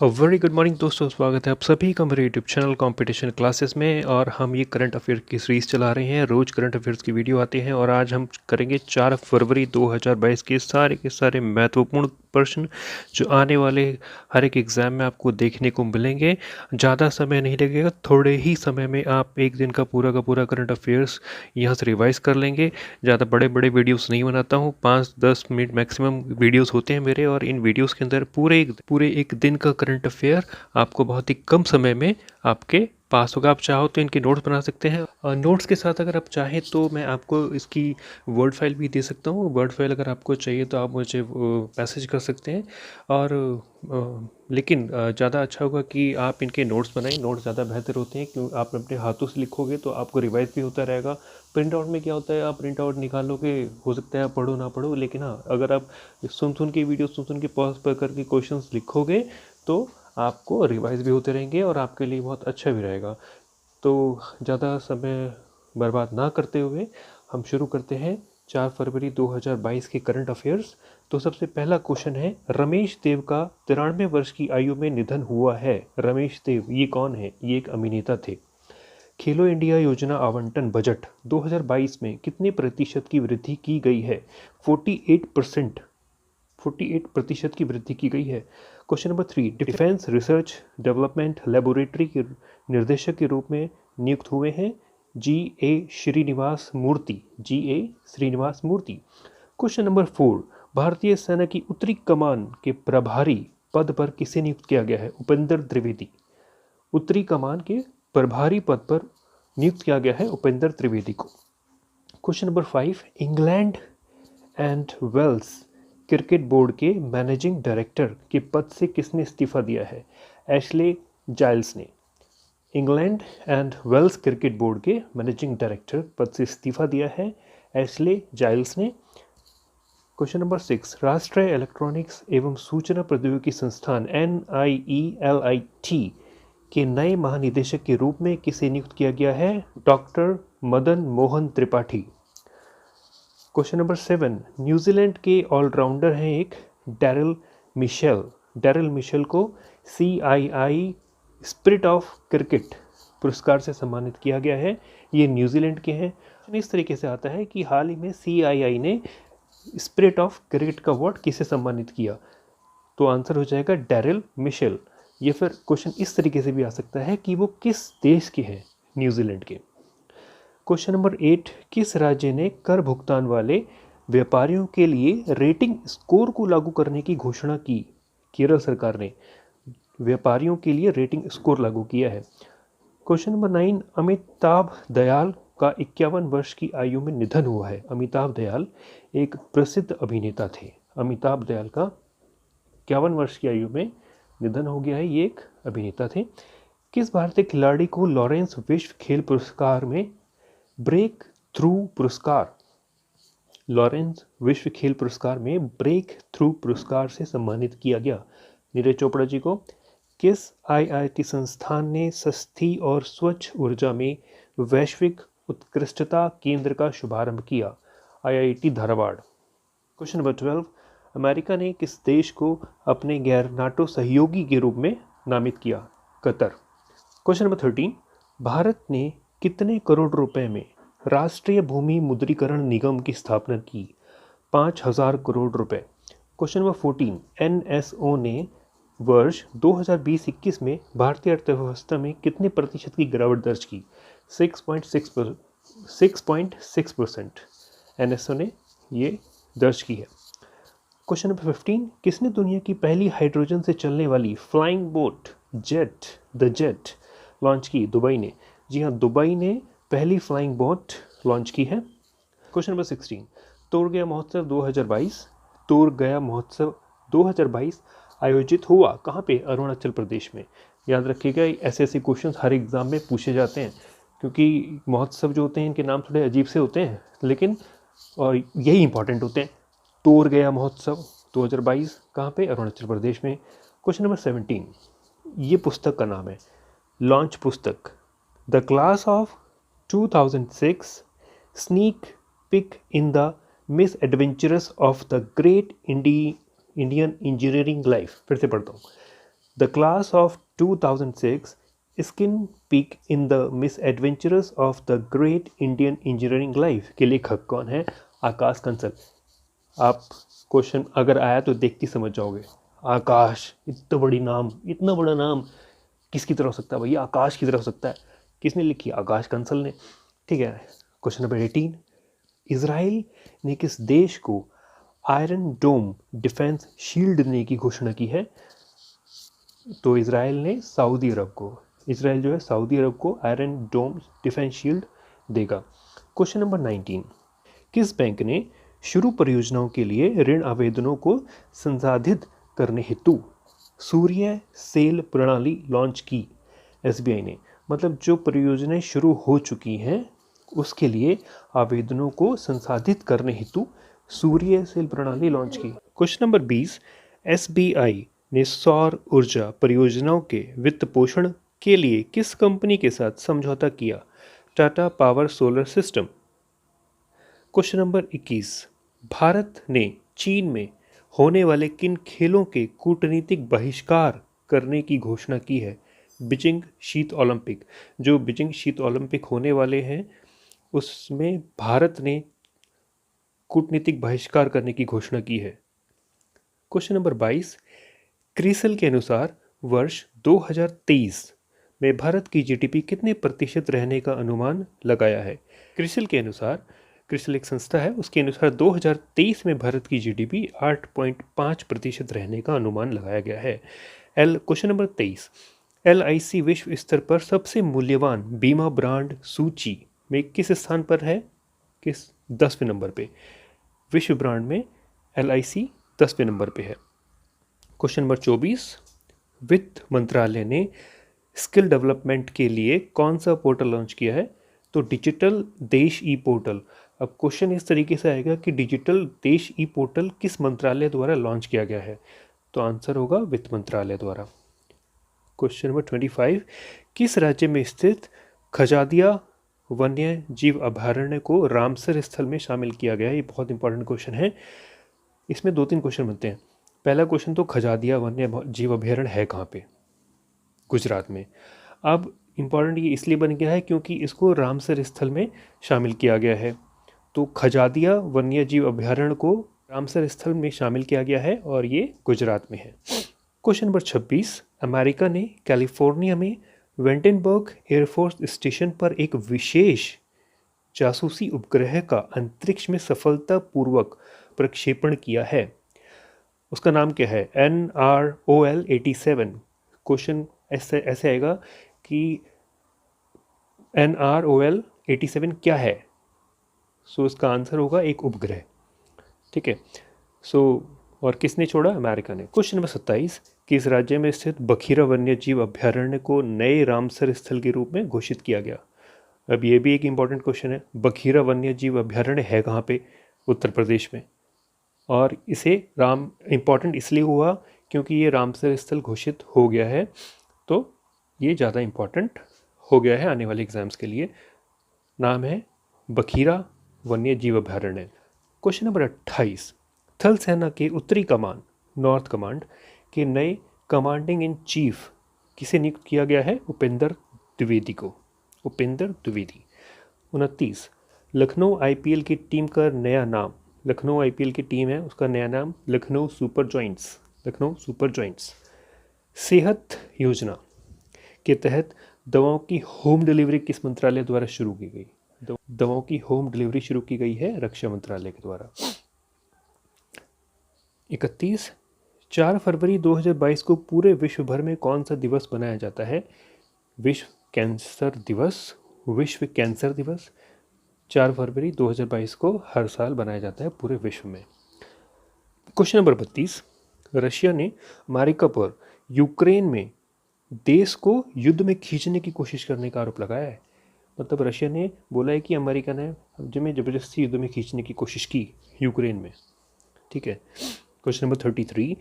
Very good morning दोस्तों, स्वागत है आप सभी का मेरे यूट्यूब चैनल कंपटीशन क्लासेस में। और हम ये करंट अफेयर की सीरीज़ चला रहे हैं। रोज़ करंट अफेयर्स की वीडियो आती है और आज हम करेंगे 4 फरवरी 2022 के सारे महत्वपूर्ण प्रश्न जो आने वाले हर एक एग्ज़ाम में आपको देखने को मिलेंगे। ज़्यादा समय नहीं लगेगा, थोड़े ही समय में आप एक दिन का पूरा करंट अफेयर्स यहाँ से रिवाइज़ कर लेंगे। ज़्यादा बड़े बड़े वीडियोस नहीं बनाता हूँ, 5-10 मिनट मैक्सिमम वीडियोस होते हैं मेरे, और इन वीडियोस के अंदर पूरे एक दिन का करंट अफेयर आपको बहुत ही कम समय में आपके पास होगा। आप चाहो तो इनके नोट्स बना सकते हैं। नोट्स के साथ अगर आप चाहें तो मैं आपको इसकी वर्ड फाइल भी दे सकता हूँ। वर्ड फाइल अगर आपको चाहिए तो आप मुझे मैसेज कर सकते हैं। और लेकिन ज़्यादा अच्छा होगा कि आप इनके नोट्स बनाएं। नोट्स ज़्यादा बेहतर होते हैं क्योंकि आप अपने हाथों से लिखोगे तो आपको रिवाइज भी होता रहेगा। प्रिंट आउट में क्या होता है, आप प्रिंट आउट निकालोगे, हो सकता है आप पढ़ो ना पढ़ो, लेकिन हाँ, अगर आप सुन के वीडियो सुन के पॉज पर करके क्वेश्चंस लिखोगे तो आपको रिवाइज भी होते रहेंगे और आपके लिए बहुत अच्छा भी रहेगा। तो ज़्यादा समय बर्बाद ना करते हुए हम शुरू करते हैं 4 फरवरी 2022 के करंट अफेयर्स। तो सबसे पहला क्वेश्चन है, रमेश देव का 93 वर्ष की आयु में निधन हुआ है। रमेश देव ये कौन है? ये एक अभिनेता थे। खेलो इंडिया योजना आवंटन बजट 2022 में कितने प्रतिशत की वृद्धि की गई है? 48%। 48% की वृद्धि की गई है। Question number 3, defence research development laboratory के निर्देशक के रूप में नियुक्त हुए हैं जी.ए. श्रीनिवास मूर्ति। जी.ए. श्रीनिवास मूर्ति। क्वेश्चन नंबर 4, भारतीय सेना की उत्तरी कमान के प्रभारी पद पर किसे नियुक्त किया गया है? उपेंद्र त्रिवेदी। उत्तरी कमान के प्रभारी पद पर नियुक्त किया गया है उपेंद्र त्रिवेदी को। Question number 5, England and Wales cricket board के मैनेजिंग डायरेक्टर के पद से किसने इस्तीफा दिया है? एशले जाइल्स ने। England and Wales cricket board के मैनेजिंग डायरेक्टर पद से इस्तीफा दिया है एशले जाइल्स ने। क्वेश्चन नंबर 6, राष्ट्रीय इलेक्ट्रॉनिक्स एवं सूचना प्रौद्योगिकी संस्थान NIELIT के नए महानिदेशक के रूप में किसे नियुक्त किया गया है? Doctor Madan Mohan Tripathi. Question number 7, New Zealand के ऑलराउंडर हैं एक डैरिल मिशेल। डैरिल मिशेल को CII स्पिरिट ऑफ क्रिकेट पुरस्कार से सम्मानित किया गया है। ये न्यूजीलैंड के हैं। इस तरीके से आता है कि हाल ही में CII ने स्पिरिट ऑफ क्रिकेट का अवार्ड किसे सम्मानित किया? तो आंसर हो जाएगा डैरिल मिशेल। ये फिर क्वेश्चन इस तरीके से भी आ सकता है कि वो किस देश के हैं? न्यूजीलैंड के। क्वेश्चन नंबर 8, किस राज्य ने कर भुगतान वाले व्यापारियों के लिए रेटिंग स्कोर को लागू करने की घोषणा की? केरल सरकार ने व्यापारियों के लिए रेटिंग स्कोर लागू किया है। क्वेश्चन नंबर 9, अमिताभ दयाल का 51 वर्ष की आयु में निधन हुआ है। अमिताभ दयाल एक प्रसिद्ध अभिनेता थे। अमिताभ दयाल का 51 वर्ष की आयु में निधन हो गया है। ये एक अभिनेता थे। किस भारतीय खिलाड़ी को लॉरेंस विश्व खेल पुरस्कार में ब्रेक थ्रू पुरस्कार लॉरेंस विश्व खेल पुरस्कार में ब्रेक थ्रू पुरस्कार से सम्मानित किया गया? नीरज चोपड़ा जी को। किस IIT संस्थान ने सस्ती और स्वच्छ ऊर्जा में वैश्विक उत्कृष्टता केंद्र का शुभारंभ किया? IIT Dharwad. Question number 12, America ने किस देश को अपने गैर नाटो सहयोगी के रूप में नामित किया? कतर। क्वेश्चन नंबर 13, भारत ने कितने करोड़ रुपए में राष्ट्रीय भूमि मुद्रीकरण निगम की स्थापना की? 5,000 करोड़ रुपए। क्वेश्चन नंबर 14, NSO ने वर्ष 2020-21 में भारतीय अर्थव्यवस्था में कितने प्रतिशत की गिरावट दर्ज की? 6.6%। NSO ने ये दर्ज की है। क्वेश्चन नंबर 15, किसने दुनिया की पहली हाइड्रोजन से चलने वाली flying boat the jet launch की? दुबई ने। जी हाँ, दुबई ने पहली फ्लाइंग बोट लॉन्च की है। क्वेश्चन नंबर 16, तोड़ गया महोत्सव 2022 आयोजित हुआ कहाँ पे? अरुणाचल प्रदेश में। याद रखिएगा, ऐसे क्वेश्चन हर एग्जाम में पूछे जाते हैं क्योंकि महोत्सव जो होते हैं इनके नाम थोड़े अजीब से होते हैं, लेकिन और यही इंपॉर्टेंट होते हैं। तोड़ गया महोत्सव 2022 कहाँ पे? अरुणाचल प्रदेश में। क्वेश्चन नंबर 17, ये पुस्तक का नाम है, लॉन्च पुस्तक, the class of 2006 sneak peek in the misadventures of the great Indian engineering life. फिर से पढ़ता हूँ, द क्लास ऑफ 2006 स्किन peek in the misadventures of the great Indian engineering life के लेखक कौन है? आकाश कंसल। आप क्वेश्चन अगर आया तो देखती समझ जाओगे। आकाश, इतना बड़ी नाम, इतना बड़ा नाम किसकी तरह हो सकता है भैया? आकाश की तरह हो सकता है। किसने लिखी? आकाश कंसल ने। ठीक है, क्वेश्चन नंबर 18, इजराइल ने किस देश को आयरन डोम डिफेंस शील्ड देने की घोषणा की है? तो इजराइल ने सऊदी अरब को, इजराइल जो है सऊदी अरब को आयरन डोम डिफेंस शील्ड देगा। क्वेश्चन नंबर 19, किस बैंक ने शुरू परियोजनाओं के लिए ऋण आवेदनों को संसाधित करने हेतु सूर्य सेल प्रणाली लॉन्च की? एसबीआई ने। मतलब जो परियोजनाएं शुरू हो चुकी हैं उसके लिए आवेदनों को संसाधित करने हेतु सूर्य सेल प्रणाली लॉन्च की। क्वेश्चन नंबर 20, एसबीआई ने सौर ऊर्जा परियोजनाओं के वित्त पोषण के लिए किस कंपनी के साथ समझौता किया? Tata power solar system. Question number 21, Bharat ने चीन में होने वाले किन खेलों के कूटनीतिक बहिष्कार करने की घोषणा की है? बीजिंग शीत ओलंपिक। जो बीजिंग शीत ओलंपिक होने वाले हैं उसमें भारत ने कूटनीतिक बहिष्कार करने की घोषणा की है। क्वेश्चन नंबर 22, क्रिसल के अनुसार वर्ष 2023 में भारत की जीडीपी कितने प्रतिशत रहने का अनुमान लगाया है? क्रिसल के अनुसार, क्रिसल एक संस्था है, उसके अनुसार 2023 में भारत की जीडीपी 8.5% रहने का अनुमान लगाया गया है। क्वेश्चन नंबर 23, LIC विश्व स्तर पर सबसे मूल्यवान बीमा ब्रांड सूची में किस स्थान पर है? किस 10वें नंबर पे? विश्व ब्रांड में LIC 10वें नंबर पे है। क्वेश्चन नंबर 24, वित्त मंत्रालय ने स्किल डेवलपमेंट के लिए कौन सा पोर्टल लॉन्च किया है? तो डिजिटल देश ई पोर्टल। अब क्वेश्चन इस तरीके से आएगा कि डिजिटल देश ई पोर्टल किस मंत्रालय द्वारा लॉन्च किया गया है? तो आंसर होगा वित्त मंत्रालय द्वारा। क्वेश्चन नंबर 25, किस राज्य में स्थित खजादिया वन्य जीव अभयारण्य को रामसर स्थल में शामिल किया गया है? ये बहुत इंपॉर्टेंट क्वेश्चन है। इसमें 2-3 क्वेश्चन बनते हैं। पहला क्वेश्चन तो खजादिया वन्य जीव अभयारण्य है कहाँ पे? गुजरात में। अब इम्पॉर्टेंट ये इसलिए बन गया है क्योंकि इसको रामसर स्थल में शामिल किया गया है। तो खजादिया वन्य जीव अभयारण्य को रामसर स्थल में शामिल किया गया है और ये गुजरात में है। क्वेश्चन नंबर 26, अमेरिका ने कैलिफोर्निया में वेंटेनबर्ग एयरफोर्स स्टेशन पर एक विशेष जासूसी उपग्रह का अंतरिक्ष में सफलतापूर्वक प्रक्षेपण किया है। उसका नाम क्या है? NROL 87। क्वेश्चन ऐसे आएगा कि NROL 87 क्या है? सो इसका आंसर होगा एक उपग्रह। ठीक है, और किसने छोड़ा? अमेरिका ने। क्वेश्चन नंबर 27, किस राज्य में स्थित बखीरा वन्य जीव अभयारण्य को नए रामसर स्थल के रूप में घोषित किया गया? अब ये भी एक इम्पॉर्टेंट क्वेश्चन है। बखीरा वन्य जीव अभयारण्य है कहाँ पे? उत्तर प्रदेश में। और इसे इम्पॉर्टेंट इसलिए हुआ क्योंकि ये रामसर स्थल घोषित हो गया है, तो ये ज़्यादा इम्पॉर्टेंट हो गया है आने वाले एग्जाम्स के लिए। नाम है बखीरा वन्य जीव अभयारण्य। क्वेश्चन नंबर 28, थल सेना के उत्तरी कमान नॉर्थ कमांड के नए कमांडिंग इन चीफ किसे नियुक्त किया गया है? उपेंद्र द्विवेदी को। उपेंद्र द्विवेदी। 29, लखनऊ IPL की टीम का नया नाम, लखनऊ IPL की टीम है उसका नया नाम Lucknow super joints. Lucknow super joints. सेहत योजना के तहत दवाओं की होम डिलीवरी किस मंत्रालय द्वारा शुरू की गई? दवाओं की होम डिलीवरी शुरू की गई है रक्षा मंत्रालय के द्वारा। 31, 4 फरवरी 2022 को पूरे विश्व भर में कौन सा दिवस मनाया जाता है? विश्व कैंसर दिवस। विश्व कैंसर दिवस 4 फरवरी 2022 को हर साल मनाया जाता है पूरे विश्व में। क्वेश्चन नंबर 32, रशिया ने अमेरिका पर यूक्रेन में देश को युद्ध में खींचने की कोशिश करने का आरोप लगाया है। मतलब रशिया ने बोला है कि अमेरिका ने जबरदस्ती युद्ध में खींचने की कोशिश की यूक्रेन में। ठीक है। क्वेश्चन नंबर 33,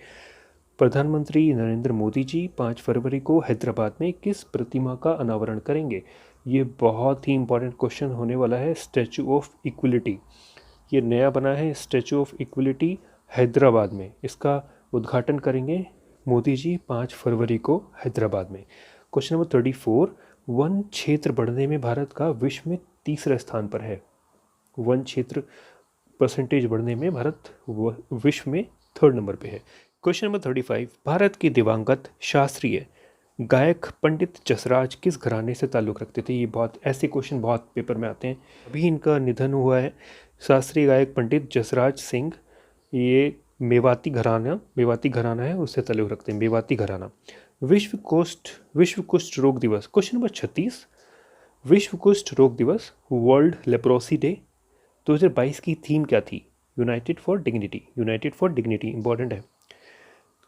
प्रधानमंत्री नरेंद्र मोदी जी 5 फरवरी को हैदराबाद में किस प्रतिमा का अनावरण करेंगे? ये बहुत ही इंपॉर्टेंट क्वेश्चन होने वाला है। स्टैचू ऑफ इक्वलिटी, ये नया बना है स्टैचू ऑफ इक्वलिटी हैदराबाद में, इसका उद्घाटन करेंगे मोदी जी 5 फरवरी को हैदराबाद में। क्वेश्चन नंबर 34, वन क्षेत्र बढ़ने में भारत का विश्व में तीसरा स्थान पर है। वन क्षेत्र परसेंटेज बढ़ने में भारत विश्व में 3rd नंबर पे है। क्वेश्चन नंबर 35, भारत के दिवंगत शास्त्रीय गायक पंडित जसराज किस घराने से ताल्लुक़ रखते थे? ये बहुत ऐसे क्वेश्चन बहुत पेपर में आते हैं। अभी इनका निधन हुआ है। शास्त्रीय गायक पंडित जसराज सिंह, ये मेवाती घराना है, उससे ताल्लुक़ रखते हैं, मेवाती घराना। विश्व कुष्ठ रोग दिवस। क्वेश्चन नंबर 36, विश्व कुष्ठ रोग दिवस, वर्ल्ड लेप्रोसी डे 2022 की थीम क्या थी? यूनाइटेड फॉर डिग्निटी इंपॉर्टेंट है।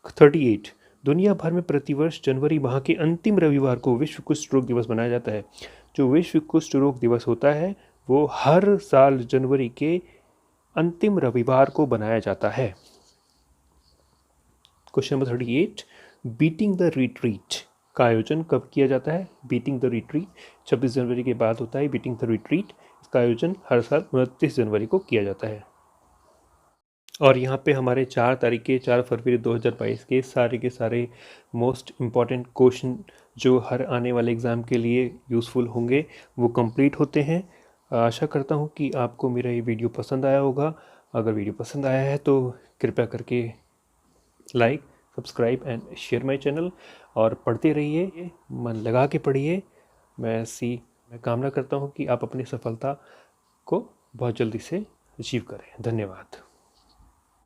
38, दुनिया भर में प्रतिवर्ष जनवरी माह के अंतिम रविवार को विश्व कुष्ठ रोग दिवस मनाया जाता है। जो विश्व कुष्ठ रोग दिवस होता है वो हर साल जनवरी के अंतिम रविवार को बनाया जाता है। Question number 38, beating the retreat का आयोजन कब किया जाता है? बीटिंग द रिट्रीट 26 जनवरी के बाद होता है। बीटिंग द रिट्रीट, इसका आयोजन हर साल 29 जनवरी को किया जाता है। और यहाँ पे हमारे 4 फरवरी 2022 के सारे मोस्ट इम्पॉर्टेंट क्वेश्चन जो हर आने वाले एग्ज़ाम के लिए यूज़फुल होंगे वो कंप्लीट होते हैं। आशा करता हूँ कि आपको मेरा ये वीडियो पसंद आया होगा। अगर वीडियो पसंद आया है तो कृपया करके like, subscribe and share my channel और पढ़ते रहिए, मन लगा के पढ़िए। मैं कामना करता हूँ कि आप अपनी सफलता को बहुत जल्दी से अचीव करें। धन्यवाद।